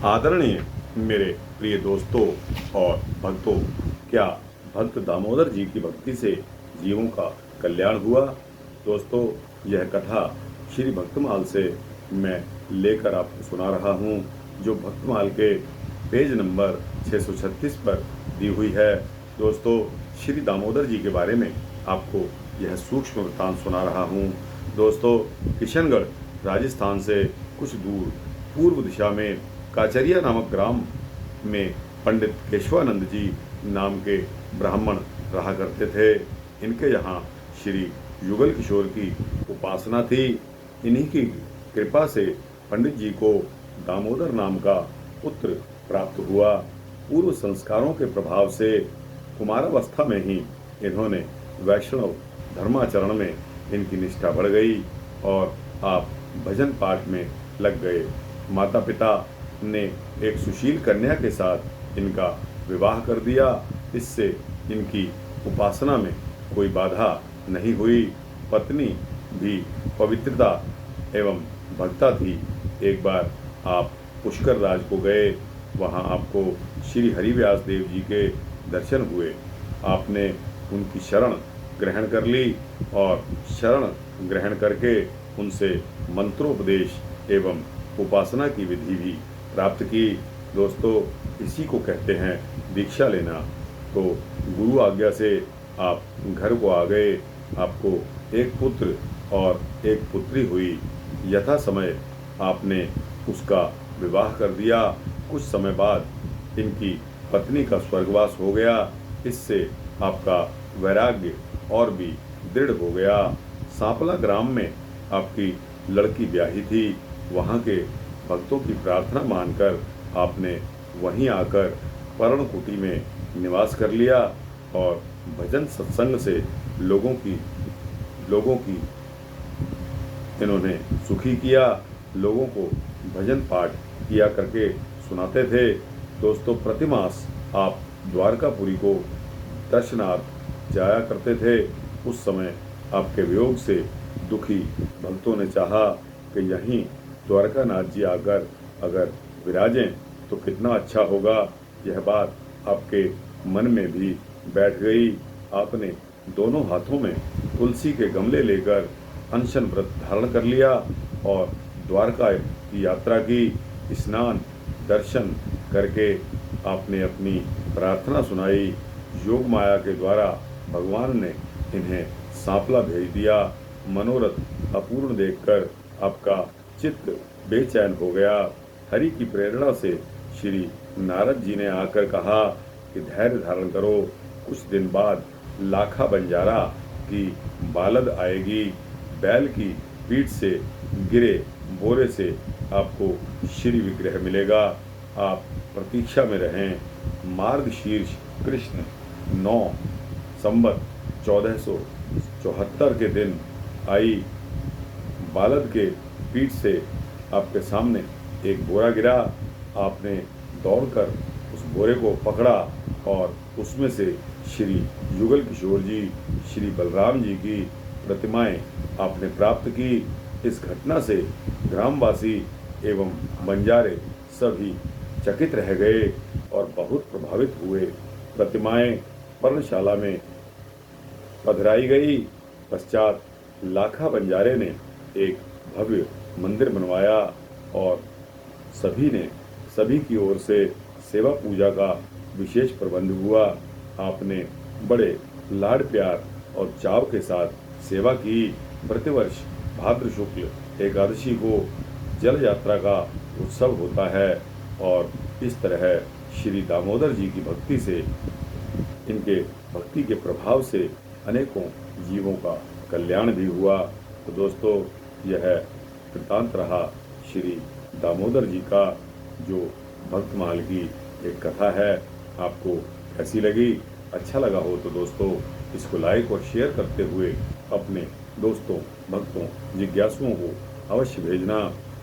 आदरणीय मेरे प्रिय दोस्तों और भक्तों, क्या भक्त दामोदर जी की भक्ति से जीवों का कल्याण हुआ? दोस्तों, यह कथा श्री भक्तमाल से मैं लेकर आपको सुना रहा हूँ, जो भक्तमाल के पेज नंबर 636 पर दी हुई है। दोस्तों, श्री दामोदर जी के बारे में आपको यह सूक्ष्म वृत्तांत सुना रहा हूँ। दोस्तों, किशनगढ़ राजस्थान से कुछ दूर पूर्व दिशा में काचरिया नामक ग्राम में पंडित केशवानंद जी नाम के ब्राह्मण रहा करते थे। इनके यहाँ श्री युगल किशोर की उपासना थी। इन्हीं की कृपा से पंडित जी को दामोदर नाम का पुत्र प्राप्त हुआ। पूर्व संस्कारों के प्रभाव से कुमारावस्था में ही इन्होंने वैष्णव धर्माचरण में इनकी निष्ठा बढ़ गई और आप भजन पाठ में लग गए। माता पिता ने एक सुशील कन्या के साथ इनका विवाह कर दिया। इससे इनकी उपासना में कोई बाधा नहीं हुई। पत्नी भी पवित्रता एवं भक्ता थी। एक बार आप पुष्कर राज को गए, वहां आपको श्री हरिव्यास देव जी के दर्शन हुए। आपने उनकी शरण ग्रहण कर ली और शरण ग्रहण करके उनसे मंत्रोपदेश एवं उपासना की विधि भी प्राप्त की। दोस्तों, इसी को कहते हैं दीक्षा लेना। तो गुरु आज्ञा से आप घर को आ गए। आपको एक पुत्र और एक पुत्री हुई। यथा समय आपने उसका विवाह कर दिया। कुछ समय बाद इनकी पत्नी का स्वर्गवास हो गया। इससे आपका वैराग्य और भी दृढ़ हो गया। सांपला ग्राम में आपकी लड़की ब्याही थी। वहाँ के भक्तों की प्रार्थना मानकर आपने वहीं आकर पर्ण कुटी में निवास कर लिया और भजन सत्संग से लोगों की इन्होंने सुखी किया। लोगों को भजन पाठ किया करके सुनाते थे। दोस्तों, प्रतिमास आप द्वारकापुरी को दर्शनार्थ जाया करते थे। उस समय आपके वियोग से दुखी भक्तों ने चाहा कि यहीं द्वारकानाथ जी आकर अगर विराजें तो कितना अच्छा होगा। यह बात आपके मन में भी बैठ गई। आपने दोनों हाथों में तुलसी के गमले लेकर अनशन व्रत धारण कर लिया और द्वारका की यात्रा की। स्नान दर्शन करके आपने अपनी प्रार्थना सुनाई। योग माया के द्वारा भगवान ने इन्हें सांपला भेज दिया। मनोरथ अपूर्ण देखकर आपका चित्त बेचैन हो गया। हरि की प्रेरणा से श्री नारद जी ने आकर कहा कि धैर्य धारण करो। कुछ दिन बाद लाखा बंजारा की बालद आएगी। बैल की पीठ से गिरे बोरे से आपको श्री विग्रह मिलेगा। आप प्रतीक्षा में रहें। मार्गशीर्ष कृष्ण 9 संवत 1474 के दिन आई बालद के पीठ से आपके सामने एक बोरा गिरा। आपने दौड़कर उस बोरे को पकड़ा और उसमें से श्री युगल किशोर जी, श्री बलराम जी की प्रतिमाएं आपने प्राप्त की। इस घटना से ग्रामवासी एवं बंजारे सभी चकित रह गए और बहुत प्रभावित हुए। प्रतिमाएं पर्णशाला में पधराई गई। पश्चात लाखा बंजारे ने एक भव्य मंदिर बनवाया और सभी की ओर से सेवा पूजा का विशेष प्रबंध हुआ। आपने बड़े लाड प्यार और चाव के साथ सेवा की। प्रतिवर्ष भाद्र शुक्ल एकादशी को जल यात्रा का उत्सव होता है और इस तरह श्री दामोदर जी की भक्ति से, इनके भक्ति के प्रभाव से अनेकों जीवों का कल्याण भी हुआ। तो दोस्तों, यह वृत्तांत रहा श्री दामोदर जी का, जो भक्तमाल की एक कथा है। आपको कैसी लगी? अच्छा लगा हो तो दोस्तों इसको लाइक और शेयर करते हुए अपने दोस्तों, भक्तों, जिज्ञासुओं को अवश्य भेजना।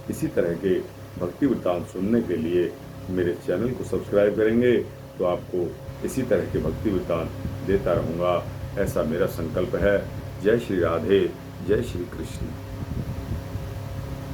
इसी तरह के भक्ति वृत्तांत सुनने के लिए मेरे चैनल को सब्सक्राइब करेंगे तो आपको इसी तरह के भक्ति वृत्तांत देता रहूँगा, ऐसा मेरा संकल्प है। जय श्री राधे, जय श्री कृष्ण।